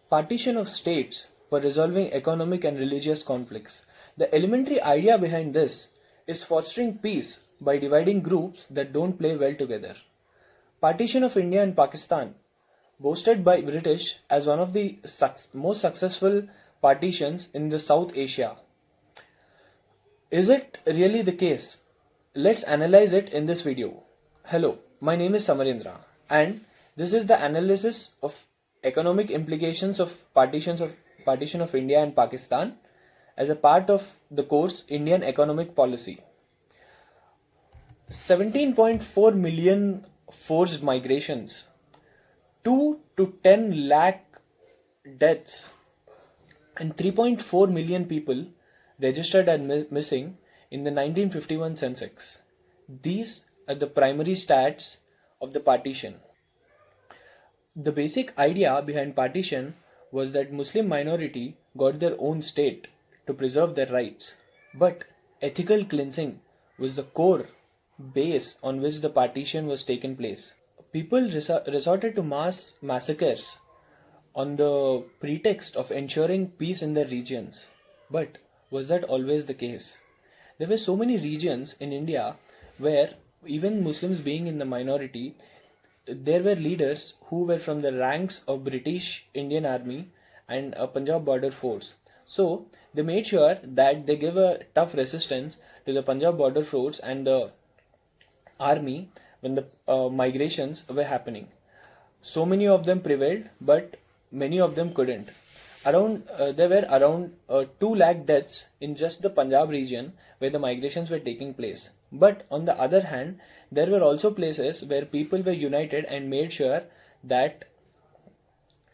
Partition of states for resolving economic and religious conflicts. The elementary idea behind this is fostering peace by dividing groups that don't play well together. Partition of India and Pakistan, boasted by British as one of the most successful partitions in the South Asia. Is it really the case? Let's analyze it in this video. Hello, my name is Samarendra and this is the analysis of economic implications of partition of India and Pakistan as a part of the course Indian Economic Policy. 17.4 million forced migrations, 2 to 10 lakh deaths, and 3.4 million people registered as missing in the 1951 census. These are the primary stats of the partition. The basic idea behind partition was that Muslim minority got their own state to preserve their rights, but ethical cleansing was the core base on which the partition was taken place. People resorted to mass massacres on the pretext of ensuring peace in their regions. But was that always the case? There were so many regions in India where, even Muslims being in the minority, there were leaders who were from the ranks of British Indian Army and a Punjab border force. So they made sure that they gave a tough resistance to the Punjab border force and the army when the migrations were happening. So many of them prevailed, but many of them couldn't. There were around 2 lakh deaths in just the Punjab region where the migrations were taking place. But on the other hand, there were also places where people were united and made sure that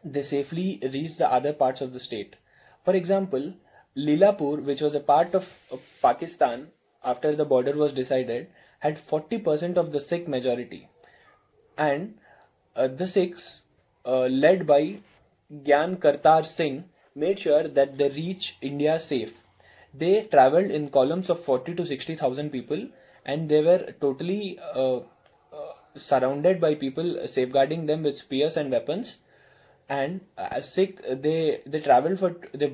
they safely reached the other parts of the state. For example, Lilapur, which was a part of Pakistan after the border was decided, had 40% of the Sikh majority. And the Sikhs, led by Gyan Kartar Singh, made sure that they reach India safe. They travelled in columns of 40 to 60,000 people, and they were totally surrounded by people safeguarding them with spears and weapons. And Sikh, they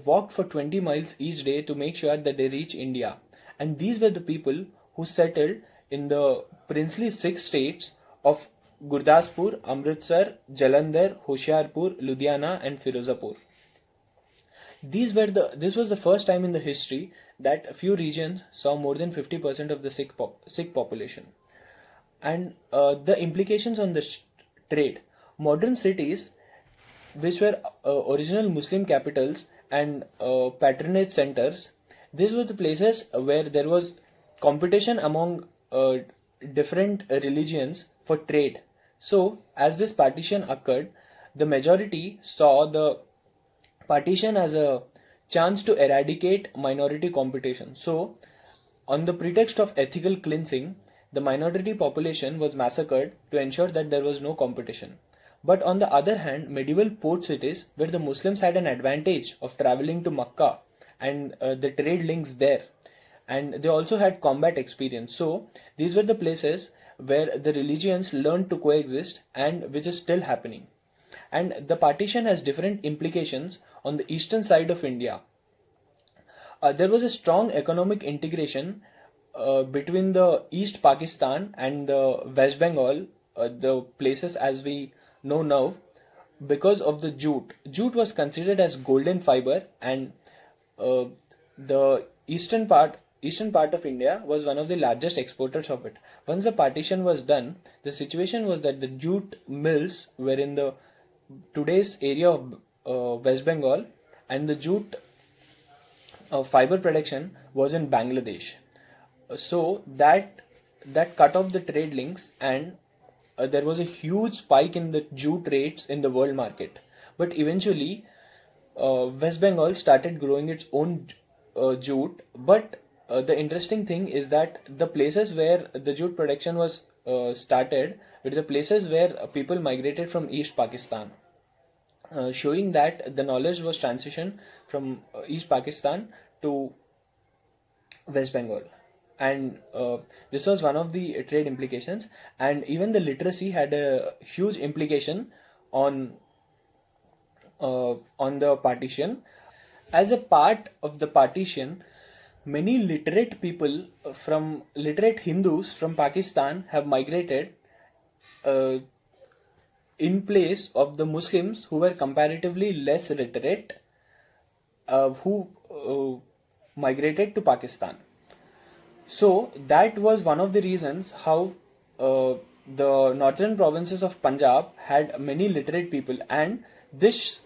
walked for 20 miles each day to make sure that they reach India. And these were the people who settled in the princely Sikh states of Gurdaspur, Amritsar, Jalandhar, Hoshiarpur, Ludhiana and Firozapur. This was the first time in the history that a few regions saw more than 50% of the Sikh population. And the implications on the trade. Modern cities, which were original Muslim capitals and patronage centers, these were the places where there was competition among different religions for trade. So, as this partition occurred, the majority saw the partition as a chance to eradicate minority competition. So, on the pretext of ethical cleansing, the minority population was massacred to ensure that there was no competition. But on the other hand, medieval port cities where the Muslims had an advantage of traveling to Makkah and the trade links there, and they also had combat experience. So these were the places where the religions learned to coexist, and which is still happening. And the partition has different implications on the eastern side of India. There was a strong economic integration between the East Pakistan and the West Bengal, the places as we know now, because of the jute. Jute was considered as golden fiber, and the eastern part of India was one of the largest exporters of it. Once the partition was done, the situation was that the jute mills were in the today's area of West Bengal, and the jute fiber production was in Bangladesh. So that cut off the trade links, and there was a huge spike in the jute rates in the world market. But eventually, West Bengal started growing its own jute. But the interesting thing is that the places where the jute production was started were the places where people migrated from East Pakistan, showing that the knowledge was transitioned from East Pakistan to West Bengal. And this was one of the trade implications, and even the literacy had a huge implication on on the partition. As a part of the partition, many literate Hindus from Pakistan have migrated uh, in place of the Muslims who were comparatively less literate, who migrated to Pakistan. So that was one of the reasons how the northern provinces of Punjab had many literate people, and this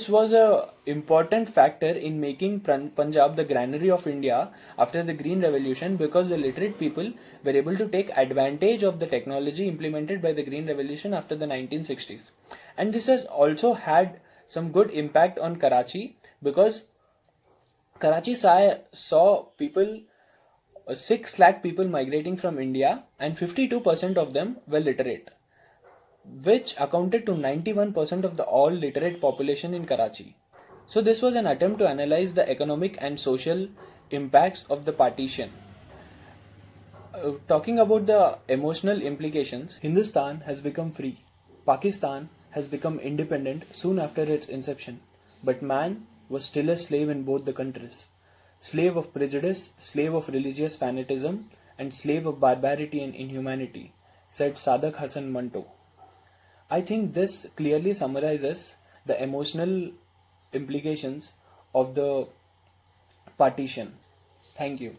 was a important factor in making Punjab the granary of India after the Green Revolution, because the literate people were able to take advantage of the technology implemented by the Green Revolution after the 1960s. And this has also had some good impact on Karachi, because Karachi saw people 6 lakh people migrating from India, and 52% of them were literate, which accounted to 91% of the all literate population in Karachi. So this was an attempt to analyze the economic and social impacts of the partition. Talking about the emotional implications, Hindustan has become free. Pakistan has become independent soon after its inception. But man was still a slave in both the countries. Slave of prejudice, slave of religious fanatism, and slave of barbarity and inhumanity, said Sadak Hassan Manto. I think this clearly summarizes the emotional implications of the partition. Thank you.